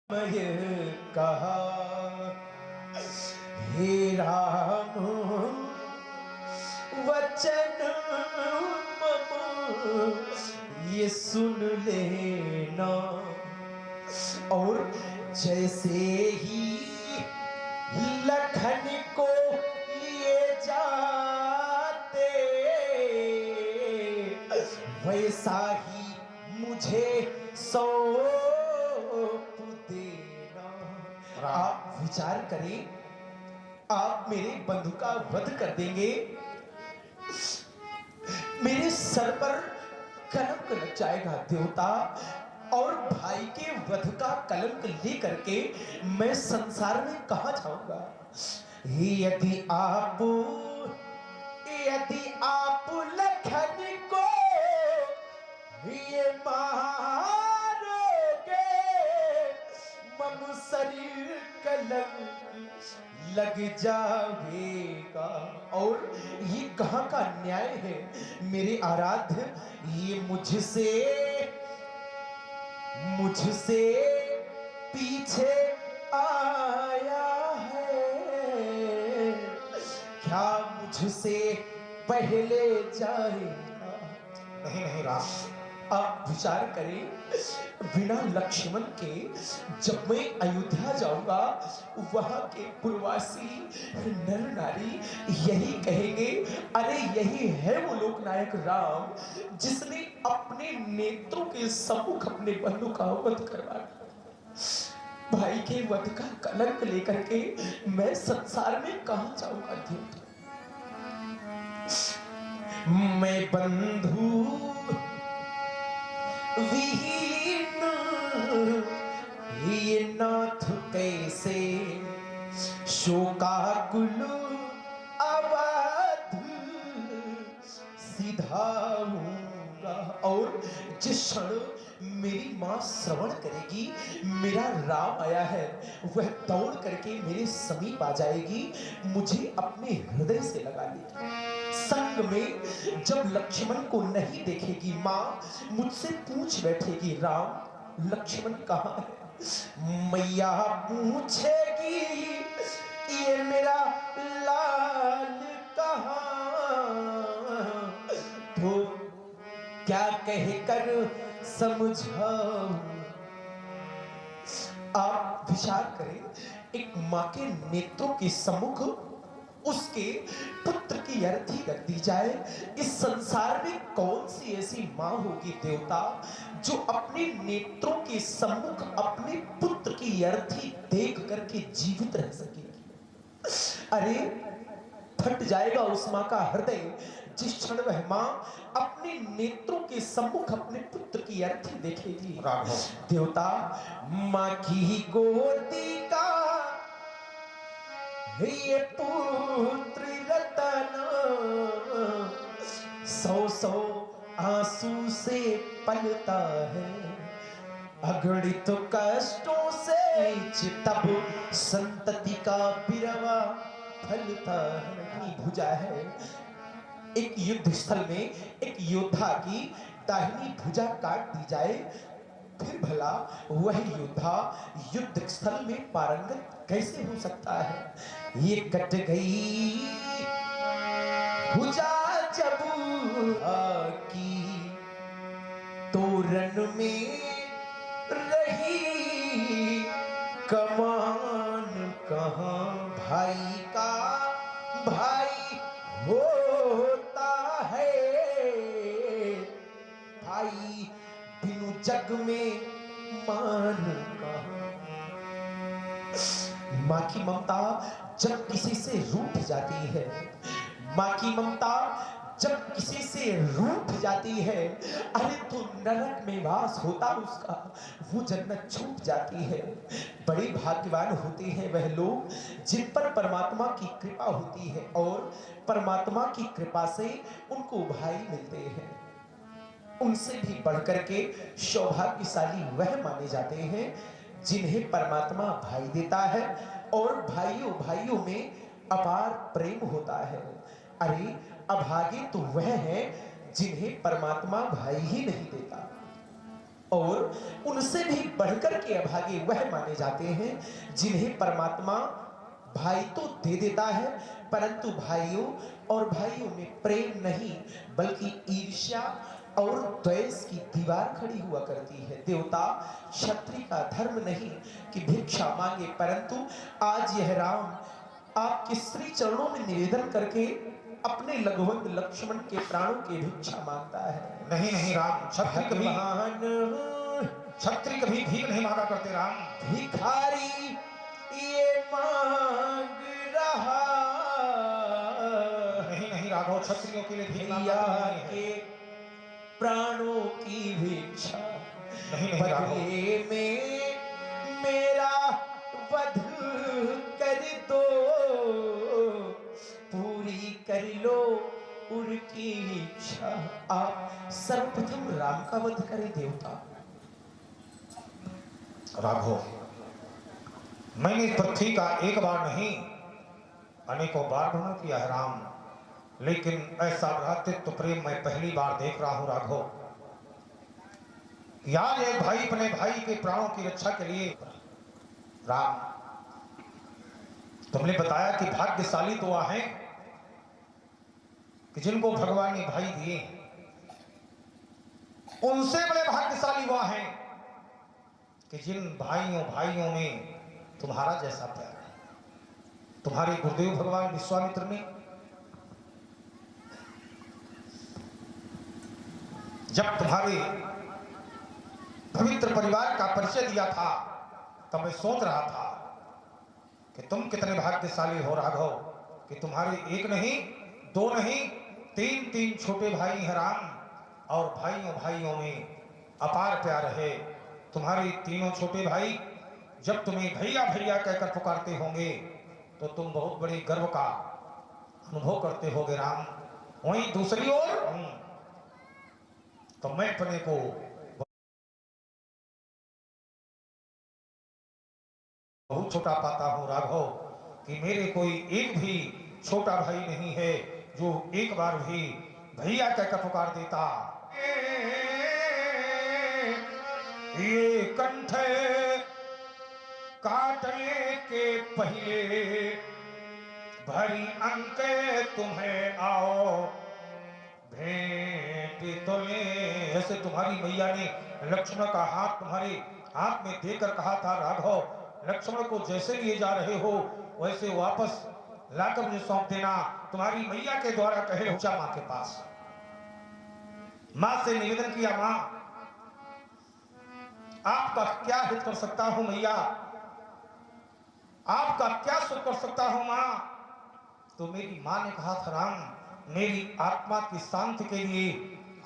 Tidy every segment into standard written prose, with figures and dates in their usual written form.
मैं कहा हे राम वचन मम ये सुन लेना। और जैसे ही लखन को लिए जाते वैसा ही मुझे सौंप देना। आप विचार करें, आप मेरे बंधु का वध कर देंगे, मेरे सर पर कलंक लग जाएगा देवता, और भाई के वध का कलंक लेकर के मैं संसार में कहां जाऊंगा। यदि आप लखन को ये मारोगे मम शरीर कलंक लग जाएगा। और ये कहां का न्याय है मेरे आराध्य, ये मुझसे पीछे आया है, क्या मुझसे पहले जाएगा। नहीं राम, आप विचार करें, बिना लक्ष्मण के जब मैं अयोध्या जाऊंगा वहां के पुरवासी नर नारी यही कहेंगे, अरे यही है वो लोकनायक राम जिसने अपने नेत्रों के सम्मुख अपने बंधु का वध करवाया। भाई के वध का कलंक लेकर के मैं संसार में कहां जाऊंगा देवता। मैं बंधु विहीन ये नाथ कैसे शोकाकुल अवध सिधाऊंगा। और जिस क्षण मेरी मां श्रवण करेगी मेरा राम आया है, वह दौड़ करके मेरे समीप आ जाएगी, मुझे अपने हृदय से लगा लेगी। संग में जब लक्ष्मण को नहीं देखेगी मां मुझसे पूछ बैठेगी, राम लक्ष्मण कहाँ है। मैया पूछेगी ये मेरा लाल कहाँ, तो क्या कहकर समझाऊं। आप विचार करें, एक मां के नेत्रों के सम्मुख उसके पुत्र की अर्थी रख दी जाए, इस संसार में कौन सी ऐसी मां होगी देवता जो अपने नेत्रों के सम्मुख अपने पुत्र की अर्थी देख करके जीवित रह सकेगी। अरे फट जाएगा उस मां का हृदय जिस क्षण वह मां अपने नेत्रों के सम्मुख अपने पुत्र की अर्थी देखेगी। देवता, मां की गोदी का ये पुत्र रतन सौ सौ आंसू से पलता है, अगणित कष्टों से तब संतति का बिरवा फलता है। भुजा है, एक युद्ध स्थल में एक योद्धा की दाहिनी भुजा काट दी जाए, फिर भला वह योद्धा युद्ध स्थल में पारंगत कैसे हो सकता है। ये कट गई भुजा जब की तोरण में रही कमान कहां, भाई का भाई होता है, भाई बिनु जग में मान कहां। मां की ममता जब किसी से रूठ जाती है, मां की ममता जब किसी से रूठ जाती है, अरे तो नरक में वास होता उसका, वो जन्नत छूट जाती है। बड़े भाग्यवान होते हैं वह लोग जिन पर परमात्मा की कृपा होती है और परमात्मा की कृपा से उनको भाई मिलते हैं। उनसे भी बढ़कर के सौभाग्यशाली वह माने जाते हैं जिन्हें परमात्मा भाई देता है और भाइयों भाइयों में अपार प्रेम होता है। अरे अभागे तो वह है जिन्हें परमात्मा भाई ही नहीं देता। और उनसे भी बढ़कर के अभागे वह माने जाते हैं जिन्हें परमात्मा भाई तो दे देता है, परंतु भाइयों और भाइयों में प्रेम नहीं बल्कि ईर्ष्या और द्वेष की दीवार खड़ी हुआ करती है। देवता क्षत्रिय का धर्म नहीं कि भिक्षा मांगे, परंतु आज यह राम आपके श्री चरणों में निवेदन करके अपने लघुवंत लक्ष्मण के प्राणों की भिक्षा मांगता है। नहीं नहीं राम, क्षत्रिय कभी भीख नहीं मांगा करते राम। भिखारी ये मांग रहा, नहीं नहीं राघव, क्षत्रियों के लिए भीख भैया के प्राणों की भिक्षा, नहीं नहीं बदले में मेरा वध कर दो, पूरी कर लो उनकी इच्छा। आप सर्वप्रथम राम का वध करें देवता। राघव, मैंने पृथ्वी का एक बार नहीं अनेकों बार भ्रमण किया है राम, लेकिन ऐसा भ्रातृत्व प्रेम मैं पहली बार देख रहा हूं राघव। यार एक भाई अपने भाई के प्राणों की रक्षा के लिए। राम, तुमने बताया कि भाग्यशाली तो वह हैं कि जिनको भगवान ने भाई दिए, उनसे बड़े भाग्यशाली वह हैं कि जिन भाइयों में तुम्हारा जैसा प्यार है। तुम्हारे गुरुदेव भगवान विश्वामित्र ने जब तुम्हारे पवित्र परिवार का परिचय दिया था, तब मैं सोच रहा था कि तुम कितने भाग्यशाली हो राघव कि तुम्हारे एक नहीं, दो नहीं, तीन छोटे भाई हैं राम, और भाइयों में अपार प्यार है। तुम्हारे तीनों छोटे भाई जब तुम्हें भैया भैया कहकर पुकारते होंगे तो तुम बहुत बड़े गर्व का अनुभव करते होगे राम। वहीं दूसरी ओर तो मैं अपने को बहुत छोटा पाता हूं राघव कि मेरे कोई एक भी छोटा भाई नहीं है जो एक बार भी भैया कहकर पुकार देता। ये कंठ काटने के पहले भरी अंक तुम्हें आओ भेंट तो ले। ऐसे तुम्हारी मैया ने लक्ष्मण का हाथ तुम्हारे हाथ में देकर कहा था राघव, लक्ष्मण को जैसे लिए जा रहे हो वैसे वापस लाकर मुझे सौंप देना। तुम्हारी मैया के द्वारा कहे पहुंचा मां के पास, मां से निवेदन किया, मां आपका क्या हित कर सकता हूं मैया, आपका क्या सुख कर सकता हूं मां। तो मेरी मां ने कहा था राम, मेरी आत्मा की शांति के लिए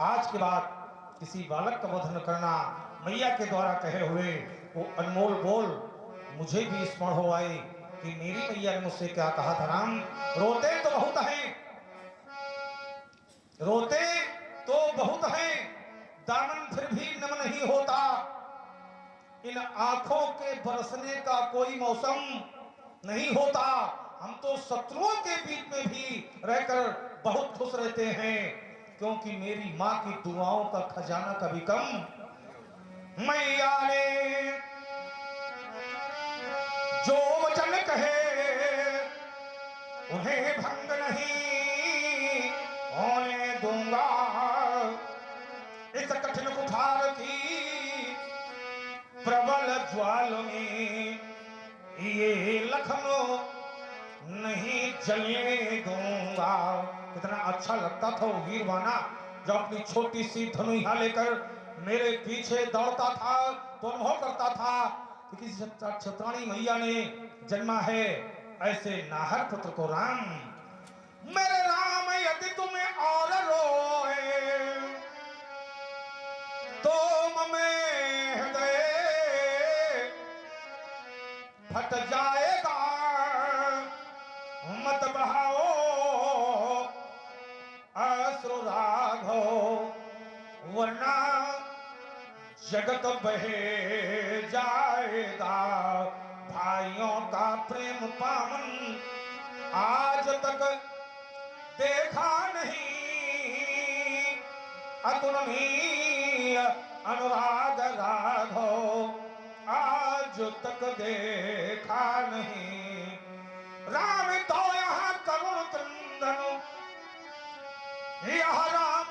आज के बाद किसी बालक का वध न करना। मैया के द्वारा कहे हुए वो अनमोल बोल मुझे भी स्मरण हो आए कि मेरी मैया ने मुझसे क्या कहा था राम। रोते तो बहुत हैं, रोते तो बहुत हैं, दामन फिर भी नम नहीं होता। इन आंखों के बरसने का कोई मौसम नहीं होता। हम तो शत्रुओं के बीच में भी रहकर बहुत खुश रहते हैं, क्योंकि मेरी मां की दुआओं का खजाना कभी कम। मैया ने जो वचन कहे उन्हें भंग नहीं होने दूंगा। इस कठिन कुठार की प्रबल ज्वाल में ये लखनऊ नहीं जलने दूंगा। कितना अच्छा लगता था वो वीरवाना जो अपनी छोटी सी धनुहा लेकर मेरे पीछे दौड़ता था, तो अनुभव करता था कि किसी क्षत्राणी मैया ने जन्मा है ऐसे नाहर पुत्र को राम। मेरे राम यदि तुम्हें और रोए तो में हृदय फट जाएगा। मत बहाओ अश्रु राघव, वरना जगत बहे जाएगा। भाइयों का प्रेम पावन आज तक देखा नहीं, अतुलनीय अनुराग राघव आज तक देखा नहीं। राम तो यहाँ करुण क्रंदन, यह राम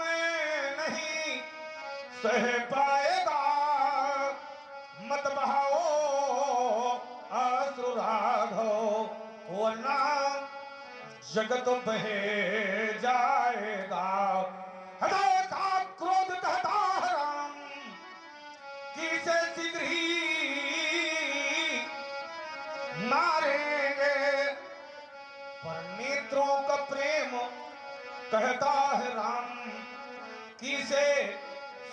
नहीं सह पाएगा। मत बहाओ आंसू राघव, वरना जगत बहे जाएगा। हृदय का क्रोध कहता है राम कि इसे शीघ्र ही मारेंगे, पर नेत्रों का प्रेम कहता है राम कि इसे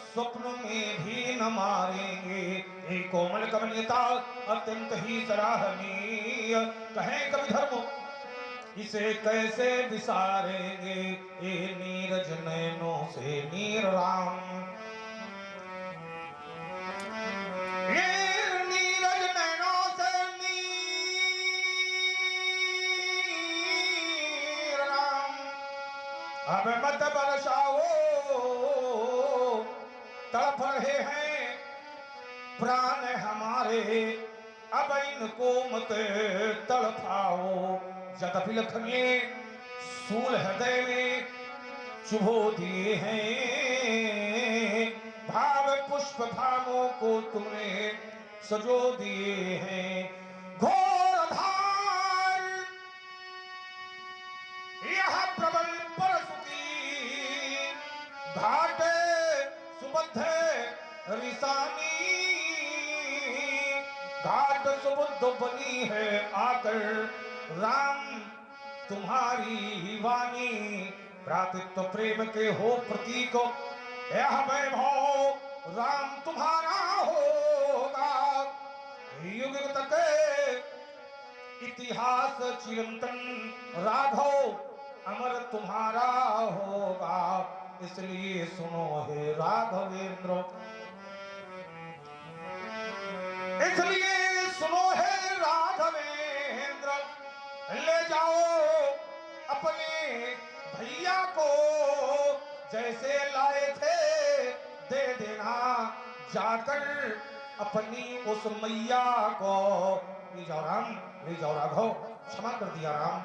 स्वप्न में भी न मारेंगे। एक कोमल कमनीयता अत्यंत ही सराहनीय, कहें कवि धर्म इसे कैसे विसारेंगे। ए नीरज नैनों से नीर राम, ये नीरज नैनों से नीर राम। अब मत बरसाओ, तड़प रहे हैं प्राण हमारे, अब इनको मत तड़पाओ। जदपि लखने सूल हृदय में चुभो दिए हैं, भाव पुष्प भावों को तुमने सजो दिए हैं। घोर धार यह प्रबल परसुकी, घाटे सुबद्ध रिसानी। घाट सुबुद्ध बनी है आकर राम तुम्हारी वाणी। भ्रातृत्व प्रेम के हो प्रतीक, यह वैभव राम तुम्हारा होगा। युग तक इतिहास चिरंतन राघव अमर तुम्हारा होगा। इसलिए सुनो हे राघवेंद्र, इसलिए सुनो हे राघवेंद्र, ले जाओ अपने भैया को, जैसे लाए थे दे देना जाकर अपनी उस मैया को। ले जाओ राम, ले जाओ राघव, क्षमा कर दिया राम।